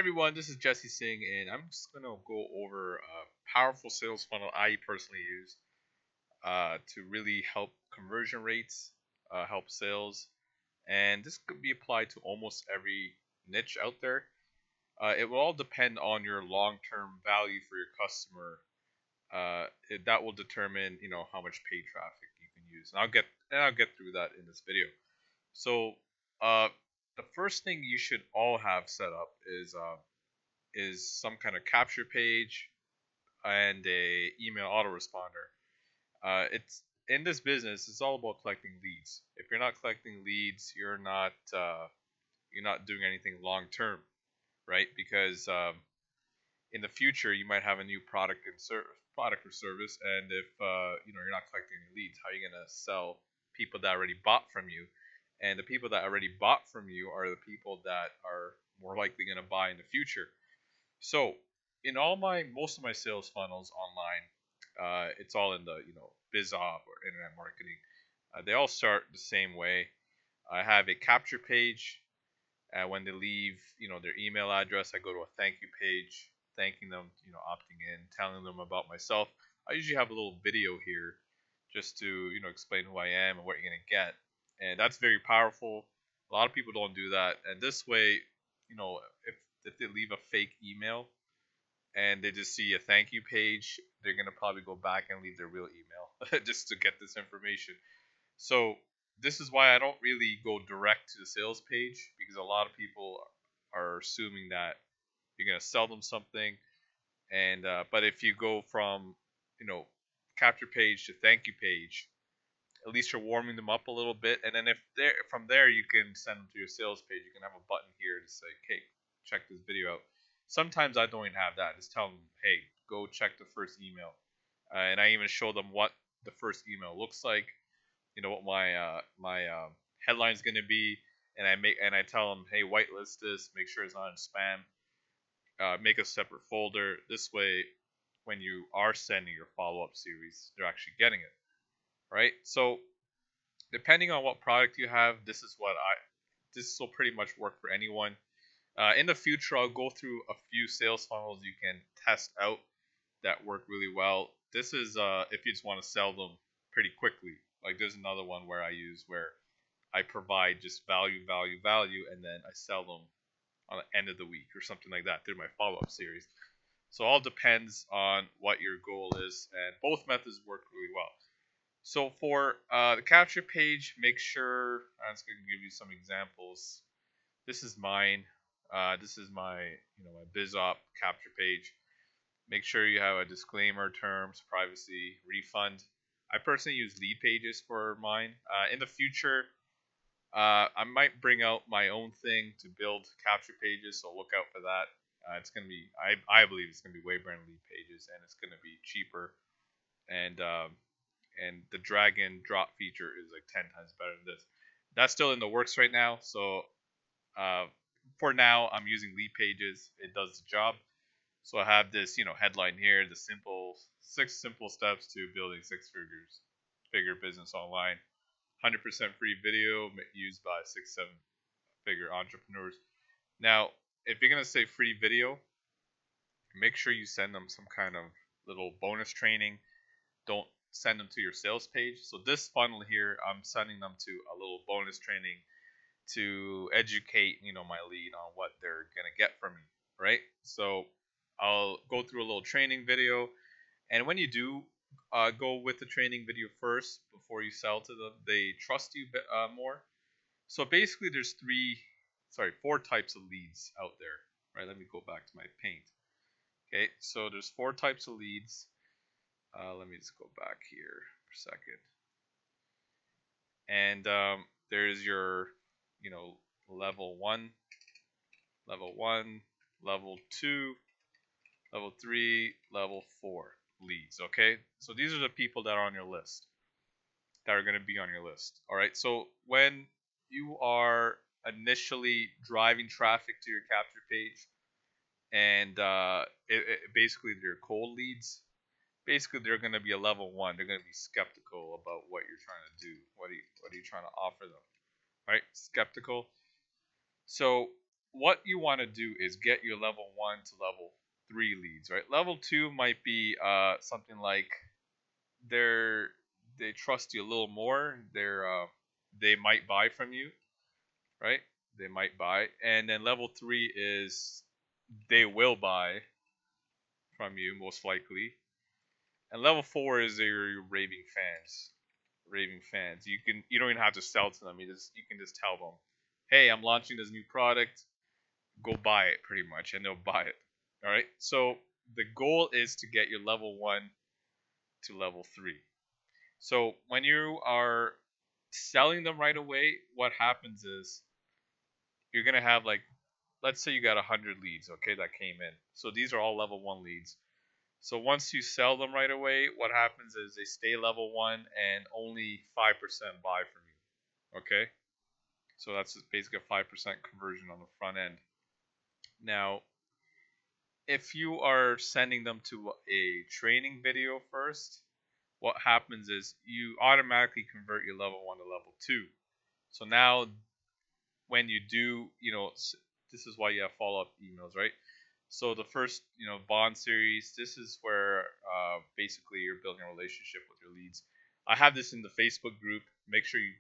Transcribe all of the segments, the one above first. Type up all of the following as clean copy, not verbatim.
everyone, this is Jesse Singh, and I'm just gonna go over a powerful sales funnel I personally use to really help conversion rates, help sales, and this could be applied to almost every niche out there. It will all depend on your long-term value for your customer. That will determine, how much paid traffic you can use, and I'll get through that in this video. So, uh, the first thing you should all have set up is some kind of capture page and a email autoresponder. It's in this business. It's all about collecting leads. If you're not collecting leads, you're not doing anything long term, right? Because in the future you might have a new product or service, and if you're not collecting any leads, how are you gonna sell people that already bought from you? And the people that already bought from you are the people that are more likely going to buy in the future. So, in most of my sales funnels online, it's all in the BizOp or internet marketing. They all start the same way. I have a capture page. When they leave, their email address, I go to a thank you page, thanking them, opting in, telling them about myself. I usually have a little video here just to explain who I am and what you're gonna get, and that's very powerful. A lot of people don't do that, and this way, if they leave a fake email and they just see a thank you page, they're gonna probably go back and leave their real email just to get this information. So this is why I don't really go direct to the sales page, because a lot of people are assuming that you're gonna sell them something, and but if you go from you know capture page to thank you page, at least you're warming them up a little bit, and then if they're from there, you can send them to your sales page. You can have a button here to say, "Hey, check this video out." Sometimes I don't even have that. Just tell them, "Hey, go check the first email," and I even show them what the first email looks like. What my headline is going to be, and I tell them, "Hey, whitelist this. Make sure it's not in spam. Make a separate folder. This way, when you are sending your follow-up series, they're actually getting it, right?" So depending on what product you have, this will pretty much work for anyone. In the future, I'll go through a few sales funnels you can test out that work really well. This is if you just want to sell them pretty quickly. Like there's another one where I provide just value, value, value, and then I sell them on the end of the week or something like that through my follow-up series. So all depends on what your goal is, and both methods work really well. So for the capture page, make sure I'm just going to give you some examples. This is mine. This is my BizOp capture page. Make sure you have a disclaimer, terms, privacy, refund. I personally use lead pages for mine. In the future, I might bring out my own thing to build capture pages, so look out for that. It's gonna be, I believe it's gonna be way better than lead pages, and it's gonna be cheaper, and the drag and drop feature is like 10 times better than this. That's still in the works right now, so uh, for now I'm using lead pages. It does the job. So I have this, headline here: the 6 simple steps to building figure business online. 100% free video used by 7 figure entrepreneurs. Now, if you're gonna say free video, make sure you send them some kind of little bonus training. Don't send them to your sales page. So this funnel here, I'm sending them to a little bonus training to educate, my lead on what they're gonna get from me, right? So I'll go through a little training video, and when you do go with the training video first before you sell to them, they trust you more. So basically, there's four types of leads out there, right? Let me go back to my paint. Okay, so there's 4 types of leads. Let me just go back here for a second. And there's your, level one, level two, level 3, level 4 leads. Okay, so these are the people that are on your list, that are going to be on your list. All right, so when you are initially driving traffic to your capture page, and basically they're cold leads, basically they're going to be a level 1. They're going to be skeptical about what you're trying to do. What are you trying to offer them? Right? Skeptical. So what you want to do is get your level 1 to level 3 leads, right? Level 2 might be something like they're they trust you a little more. They might buy from you, right? They might buy. And then level 3 is they will buy from you most likely. And level 4 is your raving fans. Raving fans. You don't even have to sell to them. You can just tell them, "Hey, I'm launching this new product. Go buy it," pretty much, and they'll buy it. All right. So the goal is to get your level 1 to level 3. So when you are selling them right away, what happens is you're gonna have like, let's say you got 100 leads, okay, that came in. So these are all level 1 leads. So once you sell them right away, what happens is they stay level 1 and only 5% buy from you. Okay? So that's basically a 5% conversion on the front end. Now, if you are sending them to a training video first, what happens is you automatically convert your level 1 to level 2. So now when you do, this is why you have follow-up emails, right? So the first, bond series, this is where basically you're building a relationship with your leads. I have this in the Facebook group. Make sure you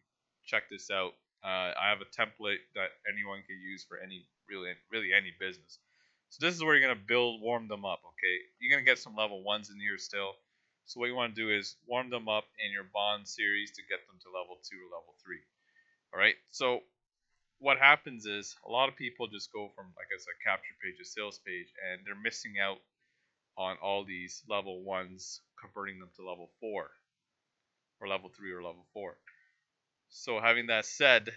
check this out. I have a template that anyone can use for really any business. So this is where you're gonna warm them up. Okay, you're gonna get some level 1s in here still. So what you want to do is warm them up in your bond series to get them to level 2 or level 3. All right. So what happens is a lot of people just go from, like I said, capture page to sales page, and they're missing out on all these level 1s, converting them to level 4 or level 3 or level 4. So having that said,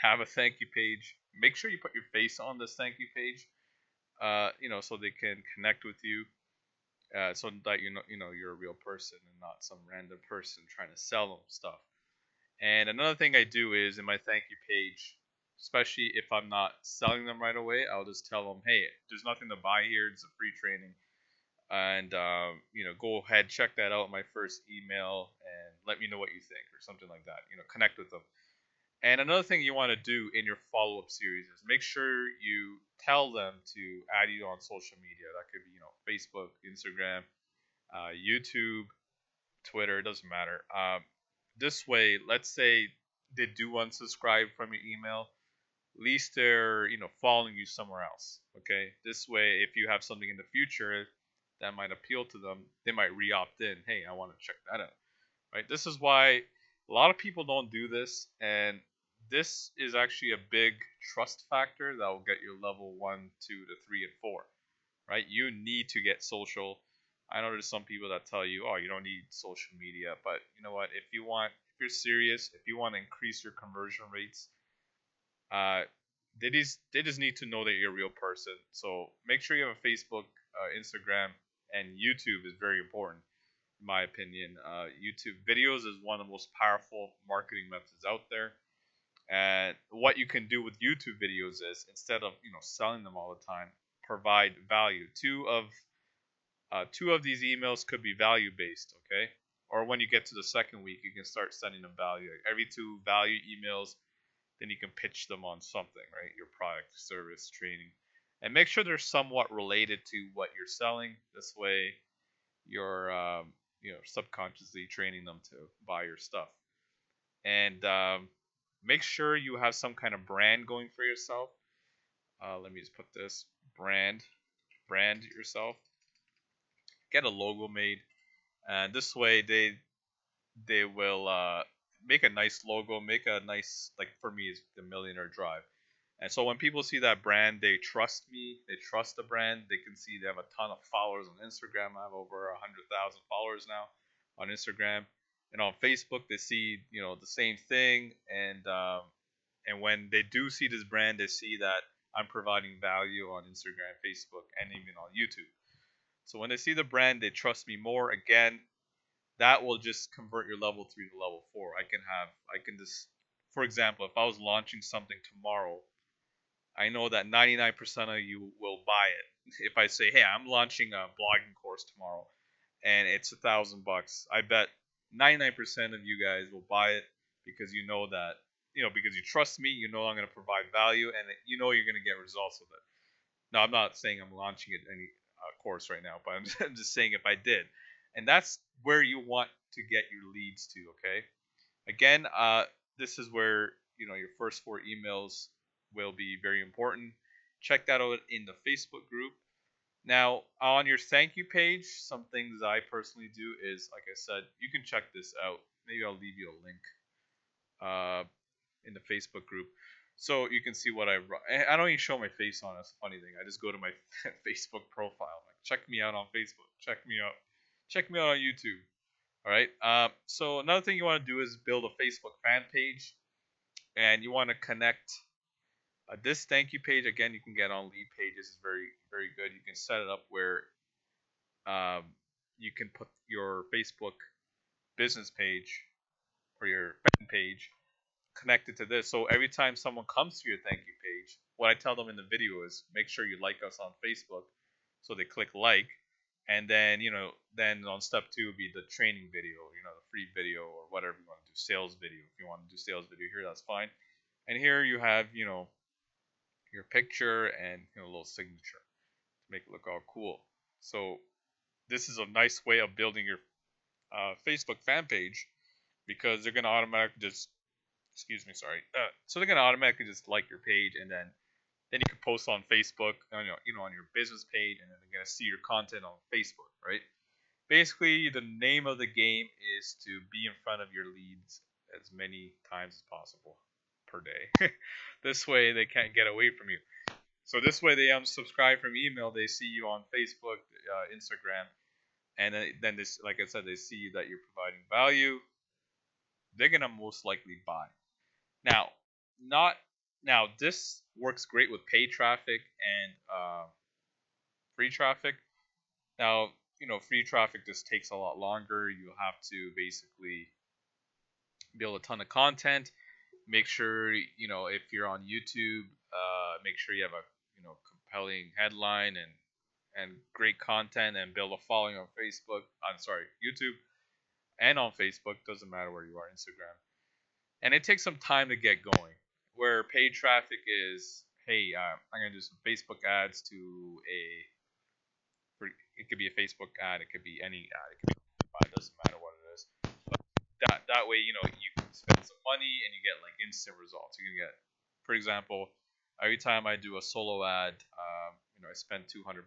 have a thank you page. Make sure you put your face on this thank you page, so they can connect with you, so that you're a real person and not some random person trying to sell them stuff. And another thing I do is in my thank you page, especially if I'm not selling them right away, I'll just tell them, hey, there's nothing to buy here. It's a free training. And, go ahead, check that out in my first email and let me know what you think or something like that. Connect with them. And another thing you want to do in your follow up series is make sure you tell them to add you on social media. That could be, Facebook, Instagram, YouTube, Twitter, it doesn't matter. This way, let's say they do unsubscribe from your email, at least they're following you somewhere else. Okay, this way, if you have something in the future that might appeal to them, they might re-opt in. Hey, I want to check that out. Right. This is why a lot of people don't do this, and this is actually a big trust factor that will get your level 1, 2 to 3 and 4. Right? You need to get social. I know there's some people that tell you, oh, you don't need social media, but you know what? If you're serious, if you want to increase your conversion rates, uh, they just need to know that you're a real person. So make sure you have a Facebook, Instagram, and YouTube is very important, in my opinion. YouTube videos is one of the most powerful marketing methods out there. And what you can do with YouTube videos is, instead of selling them all the time, provide value. Two of these emails could be value based, okay? Or when you get to the second week, you can start sending them value. Every 2 value emails, then you can pitch them on something, right? Your product, service, training, and make sure they're somewhat related to what you're selling. This way, you're subconsciously training them to buy your stuff. And make sure you have some kind of brand going for yourself. Let me just put this brand yourself. Get a logo made, and this way they will make a nice logo, make a nice, like for me, is the Millionaire Drive. And so when people see that brand, they trust me, they trust the brand. They can see they have a ton of followers on Instagram. I have over 100,000 followers now on Instagram, and on Facebook they see the same thing. And when they do see this brand, they see that I'm providing value on Instagram, Facebook, and even on YouTube. So when they see the brand, they trust me more. Again, that will just convert your level 3 to level 4. I can just, for example, if I was launching something tomorrow, I know that 99% of you will buy it. If I say, hey, I'm launching a blogging course tomorrow and it's $1,000, I bet 99% of you guys will buy it because you know that because you trust me, you know I'm going to provide value, and you know you're going to get results with it. Now, I'm not saying I'm launching it any course right now, but I'm just saying if I did, and that's where you want to get your leads to. Okay. Again, this is where your first 4 emails will be very important. Check that out in the Facebook group. Now, on your thank you page, some things I personally do is, like I said, you can check this out. Maybe I'll leave you a link uh, in the Facebook group, so you can see what I run. I don't even show my face on. It's a funny thing. I just go to my Facebook profile. Like, check me out on Facebook. Check me out. Check me out on YouTube. All right. So another thing you want to do is build a Facebook fan page, and you want to connect this thank you page. Again, you can get on Lead Pages. Is very very good. You can set it up where um, you can put your Facebook business page or your fan page connected to this. So every time someone comes to your thank you page, what I tell them in the video is make sure you like us on Facebook. So they click like, and then then on step 2 would be the training video, the free video or whatever you want to do, sales video. If you want to do sales video here, that's fine. And here you have your picture and a little signature to make it look all cool. So this is a nice way of building your Facebook fan page, because they're gonna automatically just excuse me, sorry. So they're gonna automatically just like your page, and then you can post on Facebook, on your business page, and then they're gonna see your content on Facebook, right? Basically, the name of the game is to be in front of your leads as many times as possible per day. This way, they can't get away from you. So this way, they unsubscribe from email. They see you on Facebook, Instagram, and then this, like I said, they see that you're providing value. They're gonna most likely buy. Now, not now. This works great with paid traffic and free traffic. Now, free traffic just takes a lot longer. You have to basically build a ton of content. Make sure if you're on YouTube, make sure you have a compelling headline and great content, and build a following on Facebook. I'm sorry, YouTube and on Facebook. Doesn't matter where you are, Instagram. And it takes some time to get going. Where paid traffic is, hey, I'm gonna do some Facebook ads to it could be a Facebook ad, it could be any ad, it could be it doesn't matter what it is. But that way, you can spend some money and you get like instant results. You can get, for example, every time I do a solo ad, I spend $200.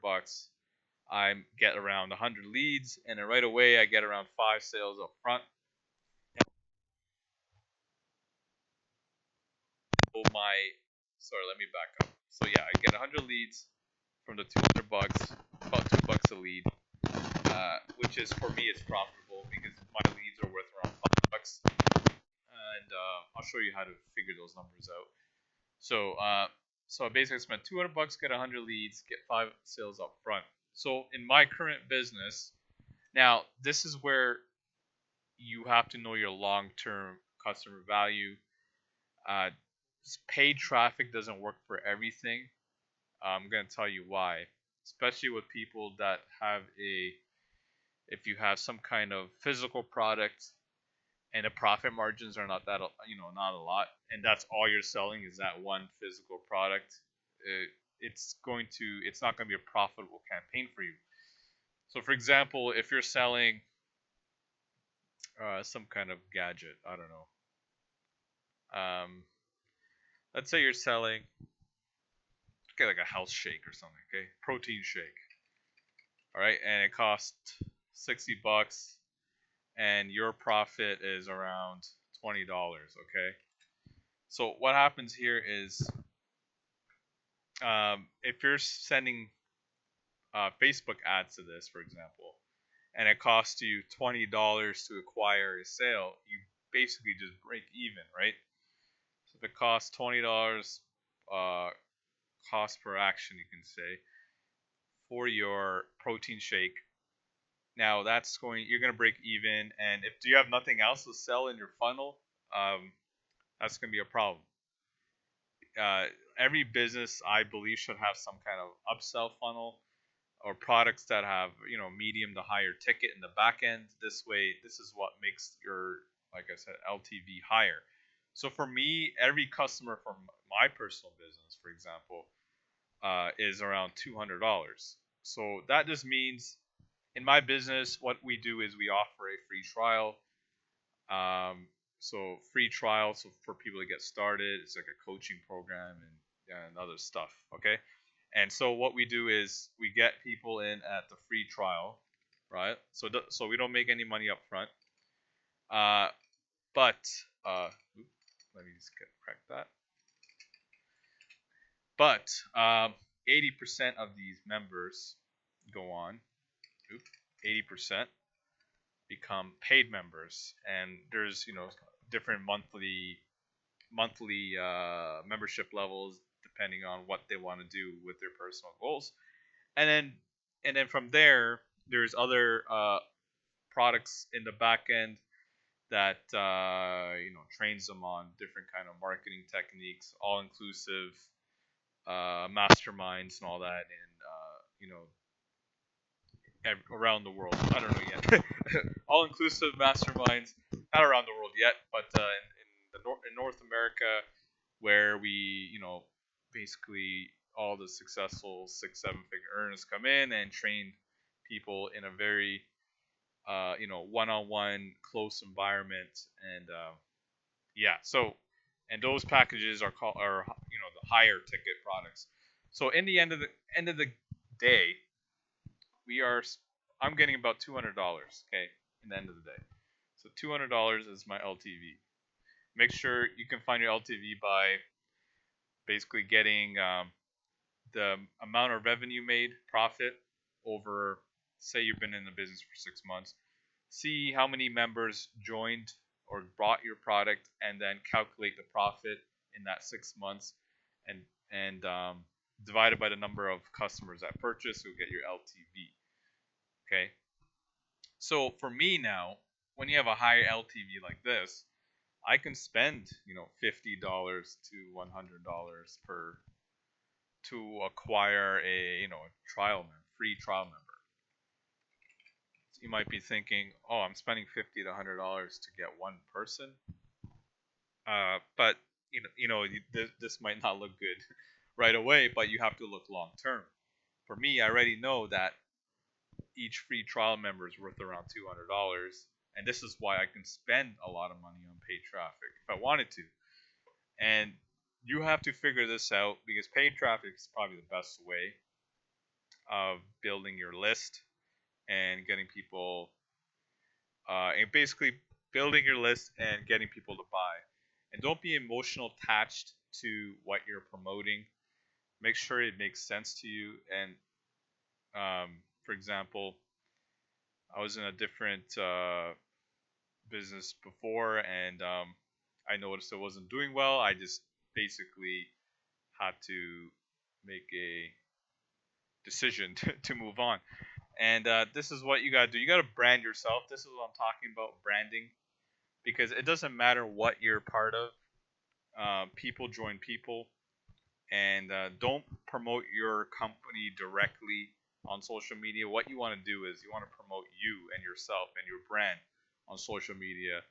I get around 100 leads, and then right away I get around 5 sales up front. Sorry, let me back up. So yeah, I get 100 leads from the $200, about $2 a lead, which is, for me, it's profitable because my leads are worth around $5, and I'll show you how to figure those numbers out. So I basically spend $200, get 100 leads, get 5 sales up front. So in my current business, now this is where you have to know your long-term customer value. Uh, Paid traffic doesn't work for everything. I'm going to tell you why. Especially with people that have if you have some kind of physical product and the profit margins are not that, not a lot, and that's all you're selling is that one physical product, it's not going to be a profitable campaign for you. So, for example, if you're selling some kind of gadget, I don't know. Let's say you're selling, okay, like a health shake or something, okay, protein shake. All right, and it costs $60, and your profit is around $20. Okay, so what happens here is, if you're sending Facebook ads to this, for example, and it costs you $20 to acquire a sale, you basically just break even, right? So if it costs $20 cost per action, you can say, for your protein shake, now you're gonna break even, and if you have nothing else to sell in your funnel, that's gonna be a problem. Every business, I believe, should have some kind of upsell funnel or products that have medium to higher ticket in the back end. This way, this is what makes your, like I said, LTV higher. So for me, every customer from my personal business, for example, is around $200. So that just means in my business, what we do is we offer a free trial. Um, so free trial, so for people to get started, it's like a coaching program and other stuff. Okay, and so what we do is we get people in at the free trial, right? So we don't make any money up front. Uh, but let me just correct that. But 80% of these members go on. 80% become paid members, and there's different monthly membership levels depending on what they want to do with their personal goals, and then from there there's other products in the back end that trains them on different kind of marketing techniques, all inclusive masterminds and all that, and around the world. I don't know yet. All inclusive masterminds, not around the world yet, but in North America, where we basically all the successful 6 7 figure earners come in and train people in a very one-on-one close environment, and yeah, so and those packages are called are the higher ticket products. So in the end of the day, we are I'm getting about $200, okay, in the end of the day. So $200 is my LTV. Make sure you can find your LTV by basically getting the amount of revenue made, profit, over, say you've been in the business for 6 months. See how many members joined or bought your product, and then calculate the profit in that 6 months, and divided by the number of customers that purchase, you'll get your LTV. Okay. So for me now, when you have a higher LTV like this, I can spend $50 to $100 per to acquire a free trial member. So you might be thinking, oh, I'm spending $50 to $100 to get one person, but this might not look good right away, but you have to look long term. For me, I already know that each free trial member is worth around $200, and this is why I can spend a lot of money on paid traffic if I wanted to. And you have to figure this out, because paid traffic is probably the best way of building your list and getting people, and basically building your list and getting people to buy. And don't be emotional attached to what you're promoting. Make sure it makes sense to you. And for example, I was in a different business before, and I noticed it wasn't doing well. I just basically had to make a decision to move on. And this is what you gotta do. You gotta brand yourself. This is what I'm talking about, branding, because it doesn't matter what you're part of. People join people, and don't promote your company directly on social media. What you want to do is you want to promote you and yourself and your brand on social media,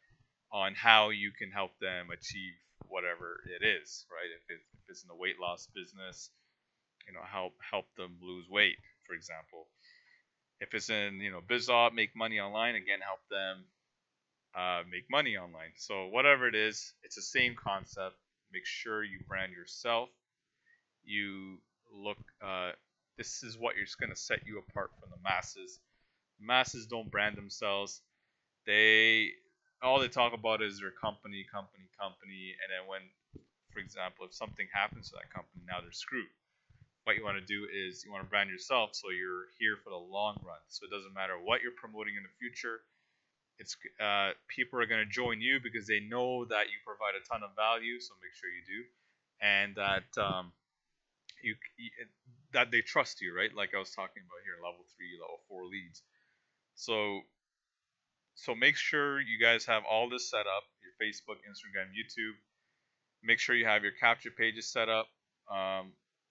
on how you can help them achieve whatever it is, right? If it's in the weight loss business, help them lose weight, for example. If it's in BizOp, make money online, again, help them make money online. So whatever it is, it's the same concept. Make sure you brand yourself. You look. This is what is going to set you apart from the masses. Masses don't brand themselves. They all they talk about is their company, company, company, and then when, for example, if something happens to that company, now they're screwed. What you want to do is you want to brand yourself so you're here for the long run. So it doesn't matter what you're promoting in the future. It's people are going to join you because they know that you provide a ton of value. So make sure you do, and that you that they trust you, right? Like I was talking about here, level 3, level 4 leads. So make sure you guys have all this set up: your Facebook, Instagram, YouTube. Make sure you have your capture pages set up.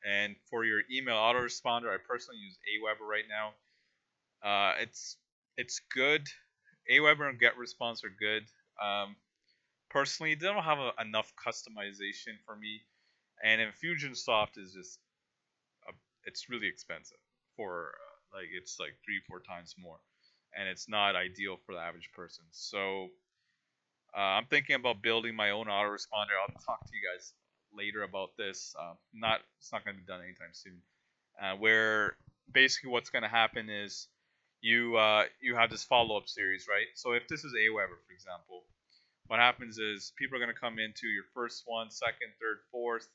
And for your email autoresponder, I personally use Aweber right now. It's good. Aweber and GetResponse are good. personally, they don't have enough customization for me, and Infusionsoft is just it's really expensive for like it's like 3 4 times more, and it's not ideal for the average person. So I'm thinking about building my own autoresponder. I'll talk to you guys later about this. Not it's not going to be done anytime soon. Where basically what's going to happen is you have this follow up series, right? So if this is Aweber, for example, what happens is people are going to come into your first one, second, third, fourth,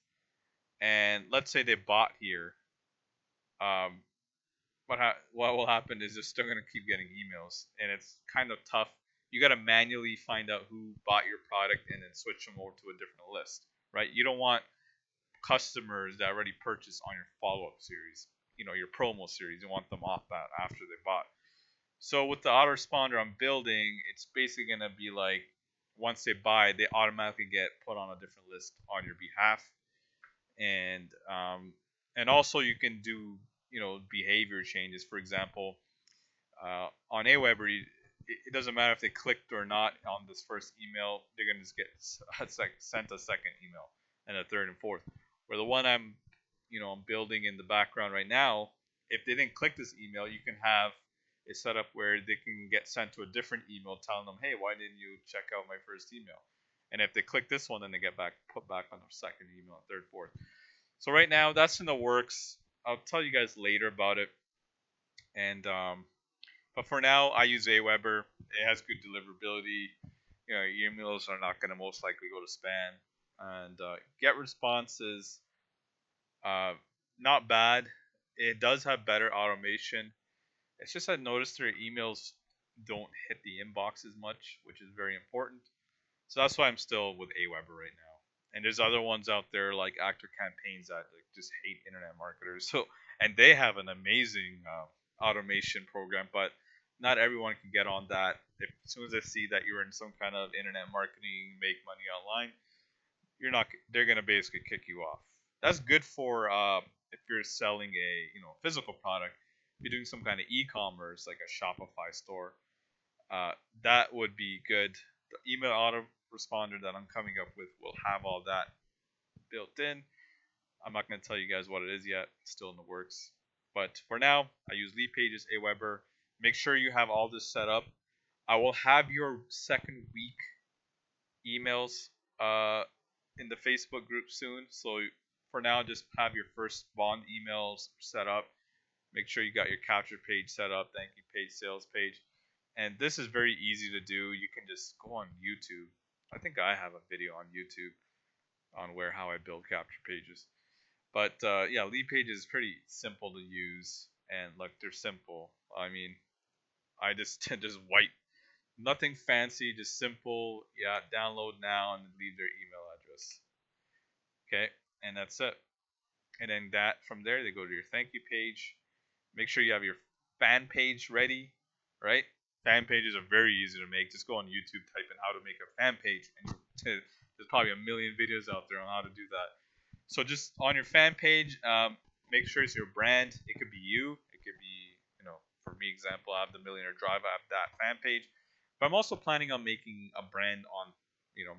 and let's say they bought here. Um, what will happen is they're still going to keep getting emails, and it's kind of tough. You got to manually find out who bought your product and then switch them over to a different list, right? You don't want customers that already purchased on your follow-up series, your promo series. You want them off that after they bought. So with the autoresponder I'm building, it's basically going to be like once they buy, they automatically get put on a different list on your behalf, and also you can do behavior changes. For example, on Aweber, it doesn't matter if they clicked or not on this first email, they're gonna just get sent a second email and a third and fourth. Where the one I'm building in the background right now, if they didn't click this email, you can have it set up where they can get sent to a different email telling them, hey, why didn't you check out my first email? And if they click this one, then they get put back on their second email, third, fourth. So right now that's in the works. I'll tell you guys later about it. And but for now, I use Aweber. It has good deliverability. Your emails are not going to most likely go to spam. And get responses, uh, not bad. It does have better automation. It's just I noticed their emails don't hit the inbox as much, which is very important. So that's why I'm still with Aweber right now. And there's other ones out there like Actor Campaigns that like just hate internet marketers. So and they have an amazing automation program, but not everyone can get on that. As soon as they see that you're in some kind of internet marketing, make money online, you're not. They're gonna basically kick you off. That's good for if you're selling a physical product. If you're doing some kind of e-commerce like a Shopify store, that would be good. The email autoresponder that I'm coming up with will have all that built in. I'm not going to tell you guys what it is yet. It's still in the works. But for now, I use Leadpages, Aweber. Make sure you have all this set up. I will have your second week emails in the Facebook group soon. So for now, just have your first bond emails set up. Make sure you got your capture page set up, thank you page, sales page. And this is very easy to do. You can just go on YouTube. I think I have a video on YouTube on how I build capture pages. But yeah, Leadpages is pretty simple to use, and look, they're simple. I mean, I just just white, nothing fancy, just simple. Yeah, download now and leave their email address. Okay, and that's it. And then from there they go to your thank you page. Make sure you have your fan page ready, right? Fan pages are very easy to make. Just go on YouTube, type in how to make a fan page, and there's probably a million videos out there on how to do that. So just on your fan page, make sure it's your brand. It could be you. It could be, for me, example, I have the Millionaire Drive. I have that fan page. But I'm also planning on making a brand on,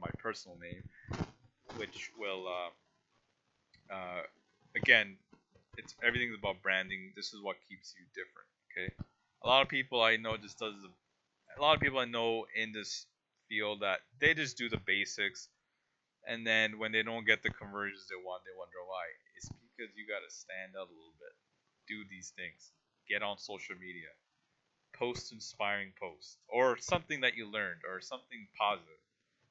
my personal name, which will, again, everything's about branding. This is what keeps you different. Okay. A lot of people I know a lot of people I know in this field that they just do the basics, and then when they don't get the conversions they want, they wonder why. It's because you got to stand out a little bit, do these things, get on social media, post inspiring posts, or something that you learned, or something positive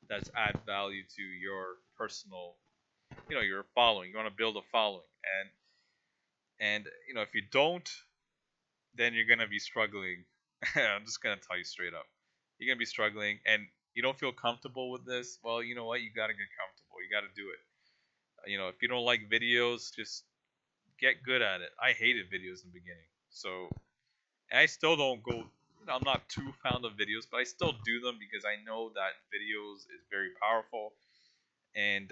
that's add value to your personal, your following. You want to build a following, and if you don't, then you're gonna be struggling. I'm just gonna tell you straight up, you're gonna be struggling, and you don't feel comfortable with this. Well, you know what? You gotta get comfortable. You gotta do it. If you don't like videos, just get good at it. I hated videos in the beginning, so and I still don't go. I'm not too fond of videos, but I still do them because I know that videos is very powerful, and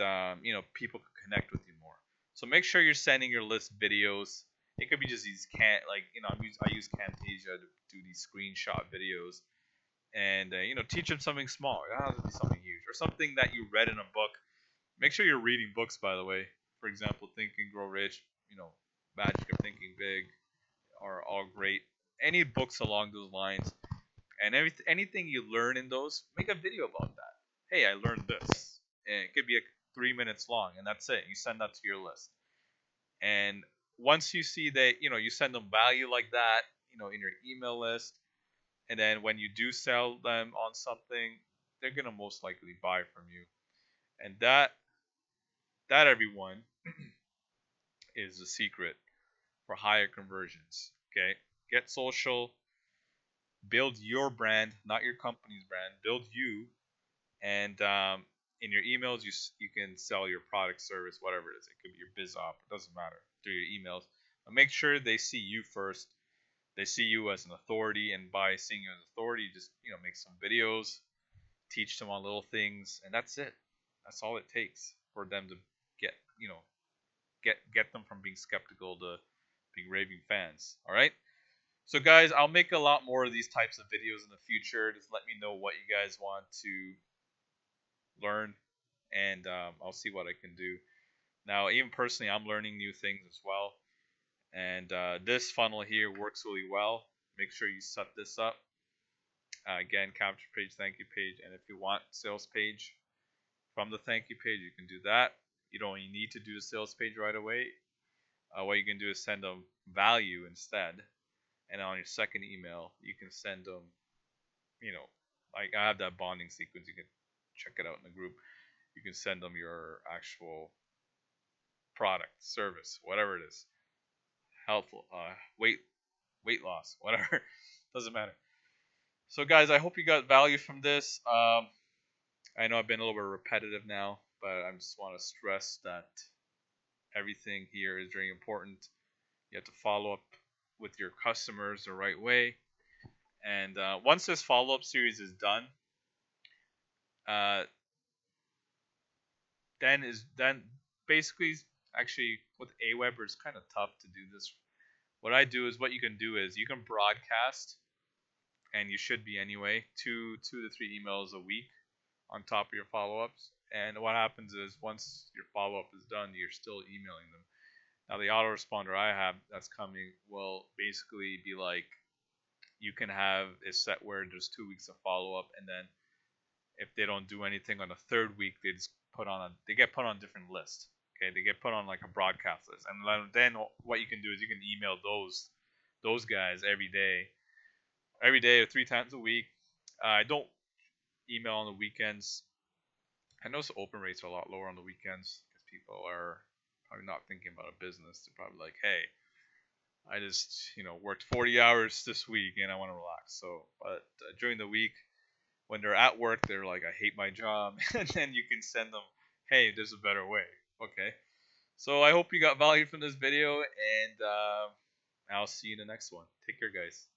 people can connect with you more. So make sure you're sending your list videos. It could be just these I use Camtasia to do these screenshot videos, and teach them something small. It doesn't have to be something huge, or something that you read in a book. Make sure you're reading books, by the way. For example, Think and Grow Rich, Magic of Thinking Big are all great. Any books along those lines, and anything you learn in those, make a video about that. Hey, I learned this, and it could be 3 minutes long, and that's it. You send that to your list, and once you see that, you send them value like that, in your email list, and then when you do sell them on something, they're gonna most likely buy from you, and that everyone is the secret for higher conversions. Okay, get social, build your brand, not your company's brand. Build you, and in your emails, you can sell your product, service, whatever it is. It could be your biz op. It doesn't matter through your emails. But make sure they see you first. They see you as an authority, and by seeing you as an authority, just make some videos, teach them on little things, and that's it. That's all it takes for them to get get them from being skeptical to being raving fans. All right. So guys, I'll make a lot more of these types of videos in the future. Just let me know what you guys want to learn, and I'll see what I can do. Now, even personally, I'm learning new things as well, and this funnel here works really well. Make sure you set this up. Again, capture page, thank you page, and if you want sales page from the thank you page, you can do that. You don't even need to do the sales page right away. What you can do is send them value instead, and on your second email, you can send them, like I have that bonding sequence. You can check it out in the group. You can send them your actual product, service, whatever it is, helpful, weight loss, whatever, doesn't matter. So guys, I hope you got value from this. I know I've been a little bit repetitive now, but I just want to stress that everything here is very important. You have to follow up with your customers the right way. And once this follow-up series is done, then basically, actually with Aweber it's kind of tough to do this. What I do is, what you can do is you can broadcast, and you should be anyway, two to three emails a week on top of your follow-ups. And what happens is, once your follow-up is done, you're still emailing them. Now the autoresponder I have that's coming will basically be like, you can have it set where there's 2 weeks of follow-up, and then if they don't do anything on the third week, they just they get put on a different list. Okay, they get put on like a broadcast list, and then what you can do is you can email those guys every day or 3 times a week. I don't email on the weekends. I notice the open rates are a lot lower on the weekends because people are probably not thinking about a business. They're probably like, hey, I just worked 40 hours this week and I want to relax. So, but during the week, when they're at work, they're like, I hate my job, and then you can send them, hey, there's a better way. Okay. So I hope you got value from this video, and I'll see you in the next one. Take care, guys.